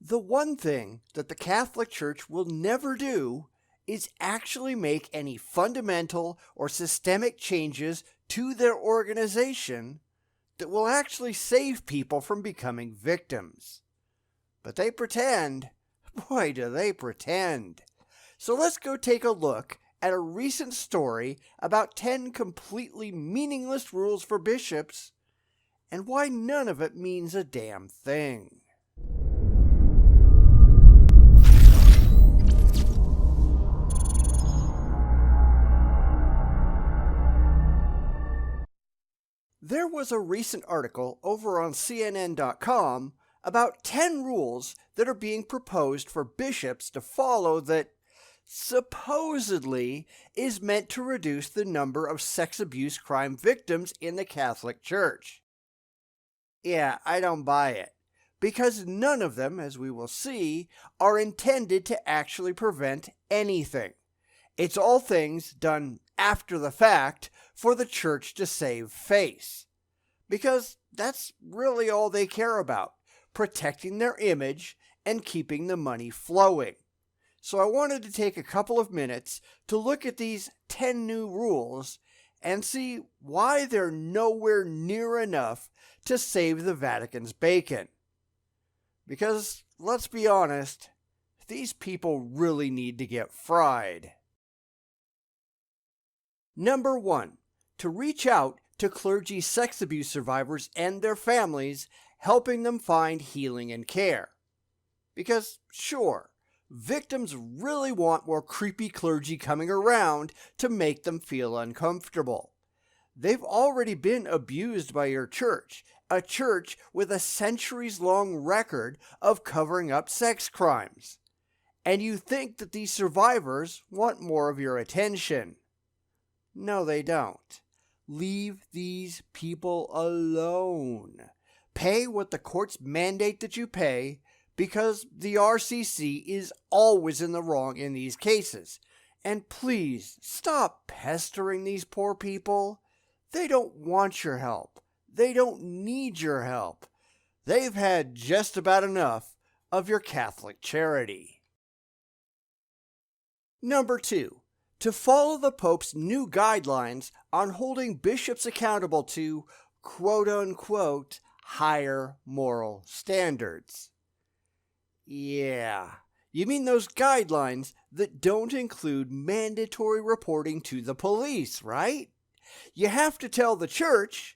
The one thing that the Catholic Church will never do is actually make any fundamental or systemic changes to their organization that will actually save people from becoming victims. But they pretend. Boy, do they pretend. So let's go take a look at a recent story about 10 completely meaningless rules for bishops and why none of it means a damn thing. There was a recent article over on CNN.com about 10 rules that are being proposed for bishops to follow that supposedly is meant to reduce the number of sex abuse crime victims in the Catholic Church. Yeah, I don't buy it, because none of them, as we will see, are intended to actually prevent anything. It's all things done after the fact for the church to save face. Because that's really all they care about, protecting their image and keeping the money flowing. So I wanted to take a couple of minutes to look at these 10 new rules and see why they're nowhere near enough to save the Vatican's bacon. Because, let's be honest, these people really need to get fried. Number 1. To reach out to clergy sex abuse survivors and their families, helping them find healing and care. Because, sure, victims really want more creepy clergy coming around to make them feel uncomfortable. They've already been abused by your church, a church with a centuries-long record of covering up sex crimes. And you think that these survivors want more of your attention. No, they don't. Leave these people alone. Pay what the courts mandate that you pay, because the RCC is always in the wrong in these cases. And please, stop pestering these poor people. They don't want your help. They don't need your help. They've had just about enough of your Catholic charity. Number 2. To follow the Pope's new guidelines on holding bishops accountable to, quote-unquote, higher moral standards. Yeah, you mean those guidelines that don't include mandatory reporting to the police, right? You have to tell the church,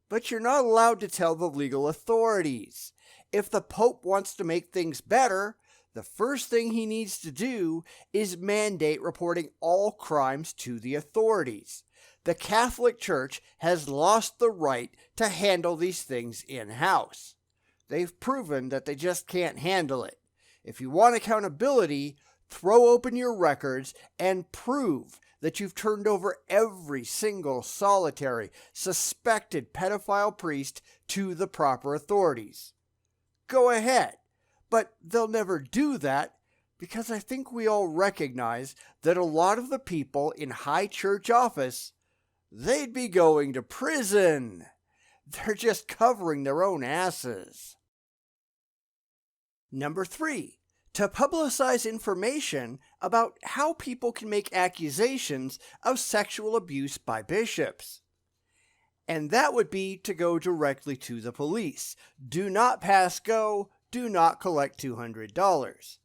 but you're not allowed to tell the legal authorities. If the Pope wants to make things better, the first thing he needs to do is mandate reporting all crimes to the authorities. The Catholic Church has lost the right to handle these things in-house. They've proven that they just can't handle it. If you want accountability, throw open your records and prove that you've turned over every single solitary, suspected pedophile priest to the proper authorities. Go ahead. But they'll never do that because I think we all recognize that a lot of the people in high church office, they'd be going to prison. They're just covering their own asses. Number 3. To publicize information about how people can make accusations of sexual abuse by bishops. And that would be to go directly to the police. Do not pass go. Do not collect $200.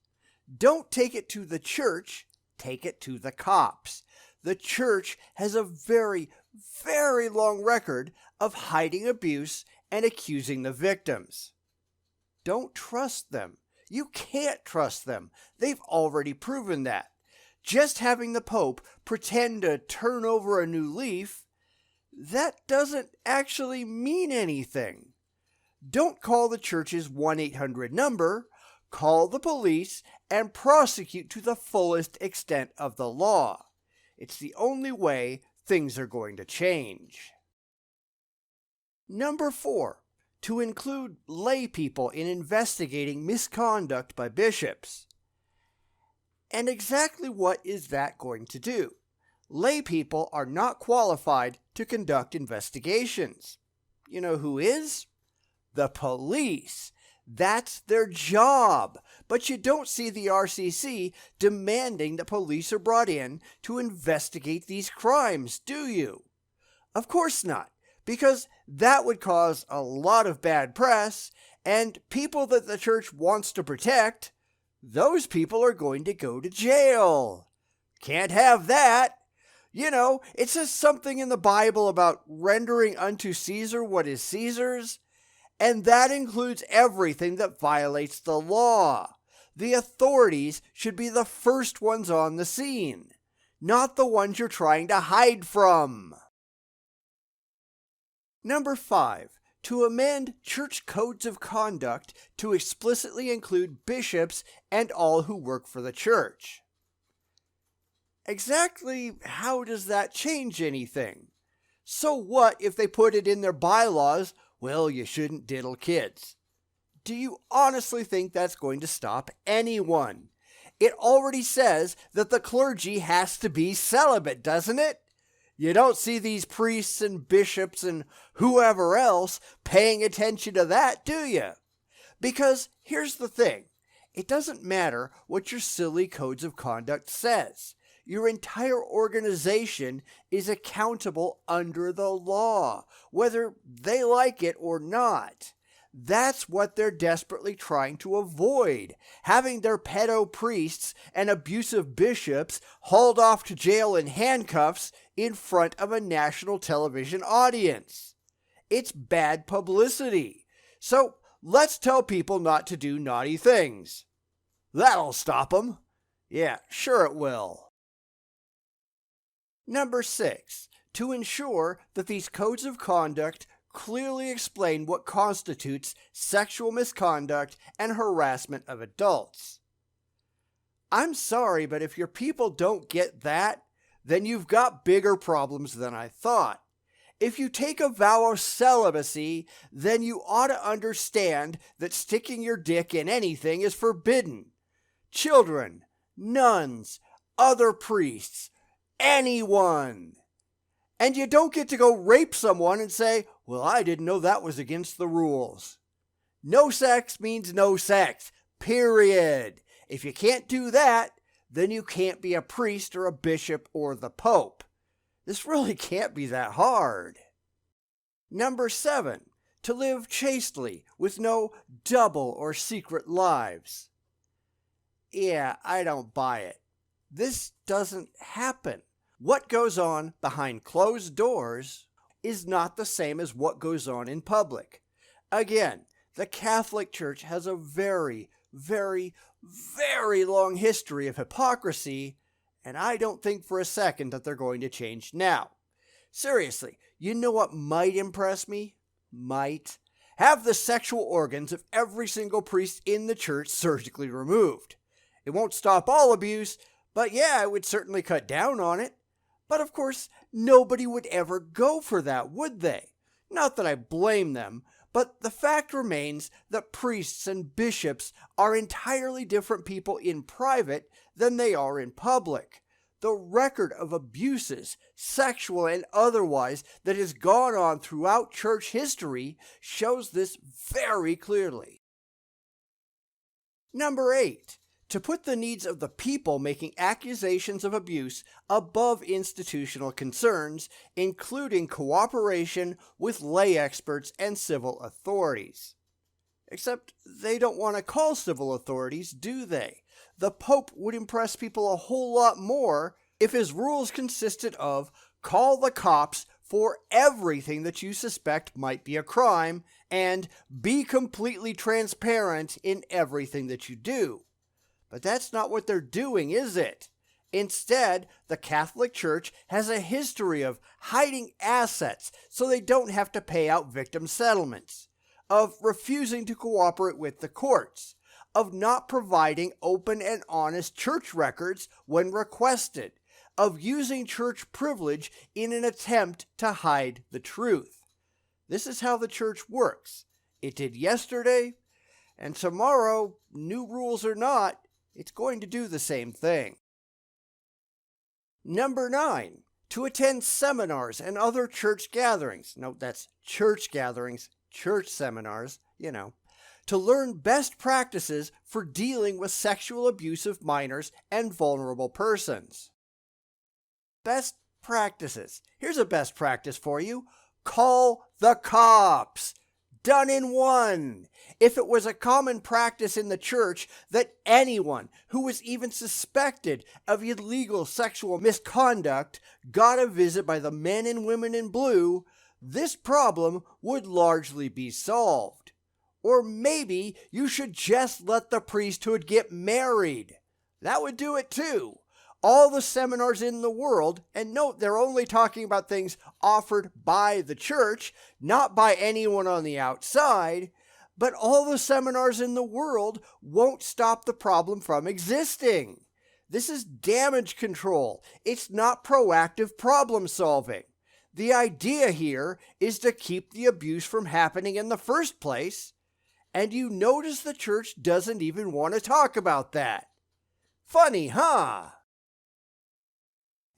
Don't take it to the church, take it to the cops. The church has a very, very long record of hiding abuse and accusing the victims. Don't trust them. You can't trust them. They've already proven that. Just having the Pope pretend to turn over a new leaf, that doesn't actually mean anything. Don't call the church's 1-800 number, call the police, and prosecute to the fullest extent of the law. It's the only way things are going to change. Number 4. To include lay people in investigating misconduct by bishops. And exactly what is that going to do? Lay people are not qualified to conduct investigations. You know who is? The police. That's their job. But you don't see the RCC demanding that police are brought in to investigate these crimes, do you? Of course not, because that would cause a lot of bad press, and people that the church wants to protect, those people are going to go to jail. Can't have that. You know, it says something in the Bible about rendering unto Caesar what is Caesar's, and that includes everything that violates the law. The authorities should be the first ones on the scene, not the ones you're trying to hide from. Number 5. To amend church codes of conduct to explicitly include bishops and all who work for the church. Exactly how does that change anything? So what if they put it in their bylaws, well, you shouldn't diddle kids? Do you honestly think that's going to stop anyone? It already says that the clergy has to be celibate, doesn't it? You don't see these priests and bishops and whoever else paying attention to that, do you? Because here's the thing. It doesn't matter what your silly codes of conduct says. Your entire organization is accountable under the law, whether they like it or not. That's what they're desperately trying to avoid, having their pedo priests and abusive bishops hauled off to jail in handcuffs in front of a national television audience. It's bad publicity. So let's tell people not to do naughty things. That'll stop them. Yeah, sure it will. Number 6. To ensure that these codes of conduct clearly explain what constitutes sexual misconduct and harassment of adults. I'm sorry, but if your people don't get that, then you've got bigger problems than I thought. If you take a vow of celibacy, then you ought to understand that sticking your dick in anything is forbidden. Children, nuns, other priests, anyone. And you don't get to go rape someone and say, well, I didn't know that was against the rules. No sex means no sex, period. If you can't do that, then you can't be a priest or a bishop or the Pope. This really can't be that hard. Number 7. To live chastely with no double or secret lives. Yeah, I don't buy it. This doesn't happen. What goes on behind closed doors is not the same as what goes on in public. Again, the Catholic Church has a very, very, very long history of hypocrisy, and I don't think for a second that they're going to change now. Seriously, you know what might impress me? Might. Have the sexual organs of every single priest in the church surgically removed. It won't stop all abuse, but yeah, it would certainly cut down on it. But of course, nobody would ever go for that, would they? Not that I blame them, but the fact remains that priests and bishops are entirely different people in private than they are in public. The record of abuses, sexual and otherwise, that has gone on throughout church history shows this very clearly. Number 8. To put the needs of the people making accusations of abuse above institutional concerns, including cooperation with lay experts and civil authorities. Except they don't want to call civil authorities, do they? The Pope would impress people a whole lot more if his rules consisted of call the cops for everything that you suspect might be a crime and be completely transparent in everything that you do. But that's not what they're doing, is it? Instead, the Catholic Church has a history of hiding assets so they don't have to pay out victim settlements, of refusing to cooperate with the courts, of not providing open and honest church records when requested, of using church privilege in an attempt to hide the truth. This is how the church works. It did yesterday, and tomorrow, new rules or not, it's going to do the same thing. Number 9. To attend seminars and other church gatherings. No, that's church gatherings, church seminars, to learn best practices for dealing with sexual abuse of minors and vulnerable persons. Best practices. Here's a best practice for you. Call the cops. Done in one. If it was a common practice in the church that anyone who was even suspected of illegal sexual misconduct got a visit by the men and women in blue, this problem would largely be solved. Or maybe you should just let the priesthood get married. That would do it too. All the seminars in the world, and note they're only talking about things offered by the church, not by anyone on the outside, but all the seminars in the world won't stop the problem from existing. This is damage control. It's not proactive problem solving. The idea here is to keep the abuse from happening in the first place, and you notice the church doesn't even want to talk about that. Funny, huh?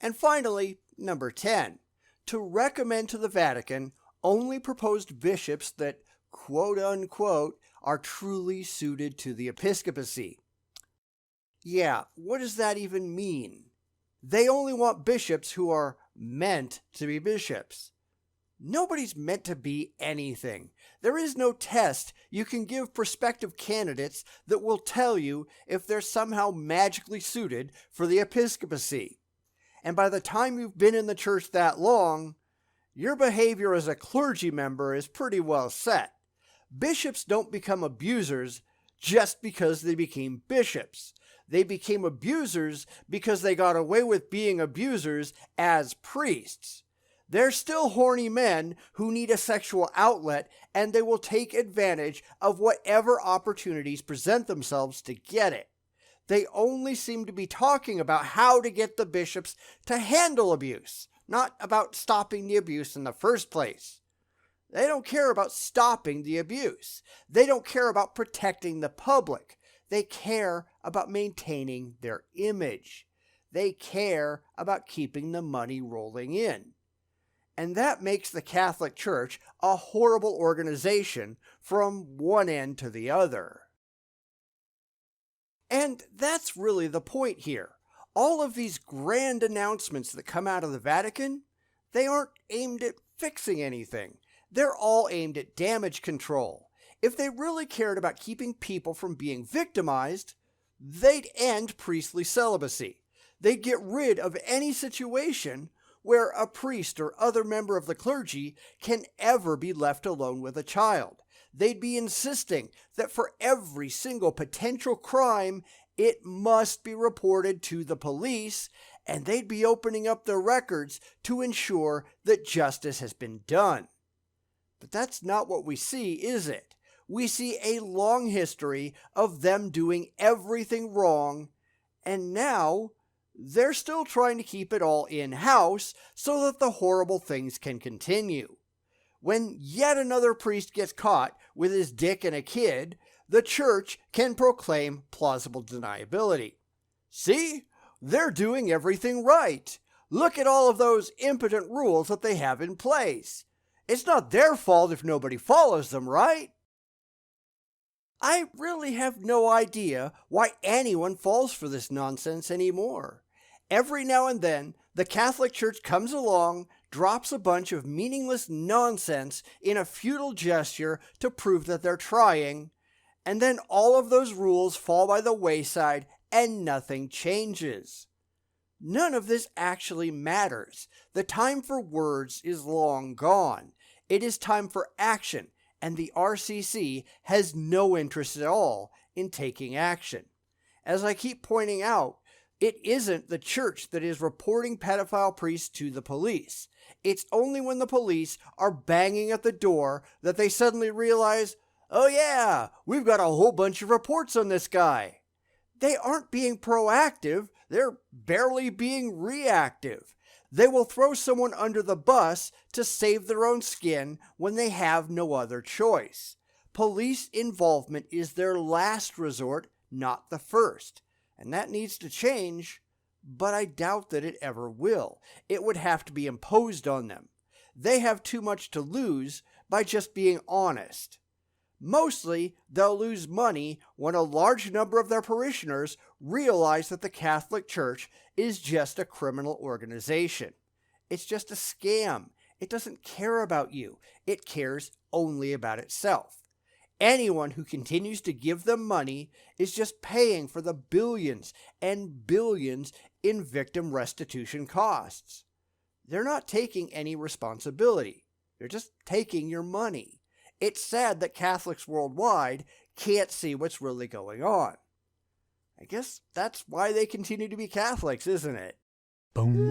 And finally, number 10, to recommend to the Vatican only proposed bishops that, quote unquote, are truly suited to the episcopacy. Yeah, what does that even mean? They only want bishops who are meant to be bishops. Nobody's meant to be anything. There is no test you can give prospective candidates that will tell you if they're somehow magically suited for the episcopacy. And by the time you've been in the church that long, your behavior as a clergy member is pretty well set. Bishops don't become abusers just because they became bishops. They became abusers because they got away with being abusers as priests. They're still horny men who need a sexual outlet, and they will take advantage of whatever opportunities present themselves to get it. They only seem to be talking about how to get the bishops to handle abuse, not about stopping the abuse in the first place. They don't care about stopping the abuse. They don't care about protecting the public. They care about maintaining their image. They care about keeping the money rolling in. And that makes the Catholic Church a horrible organization from one end to the other. And that's really the point here. All of these grand announcements that come out of the Vatican, they aren't aimed at fixing anything. They're all aimed at damage control. If they really cared about keeping people from being victimized, they'd end priestly celibacy. They'd get rid of any situation where a priest or other member of the clergy can ever be left alone with a child. They'd be insisting that for every single potential crime, it must be reported to the police, and they'd be opening up their records to ensure that justice has been done. But that's not what we see, is it? We see a long history of them doing everything wrong, and now they're still trying to keep it all in-house so that the horrible things can continue. When yet another priest gets caught with his dick in a kid, the church can proclaim plausible deniability. See? They're doing everything right. Look at all of those impotent rules that they have in place. It's not their fault if nobody follows them, right? I really have no idea why anyone falls for this nonsense anymore. Every now and then, the Catholic Church comes along, drops a bunch of meaningless nonsense in a futile gesture to prove that they're trying, and then all of those rules fall by the wayside and nothing changes. None of this actually matters. The time for words is long gone. It is time for action, and the RCC has no interest at all in taking action. As I keep pointing out, it isn't the church that is reporting pedophile priests to the police. It's only when the police are banging at the door that they suddenly realize, oh yeah, we've got a whole bunch of reports on this guy. They aren't being proactive, they're barely being reactive. They will throw someone under the bus to save their own skin when they have no other choice. Police involvement is their last resort, not the first. And that needs to change, but I doubt that it ever will. It would have to be imposed on them. They have too much to lose by just being honest. Mostly, they'll lose money when a large number of their parishioners realize that the Catholic Church is just a criminal organization. It's just a scam. It doesn't care about you. It cares only about itself. Anyone who continues to give them money is just paying for the billions and billions in victim restitution costs. They're not taking any responsibility. They're just taking your money. It's sad that Catholics worldwide can't see what's really going on. I guess that's why they continue to be Catholics, isn't it? Bum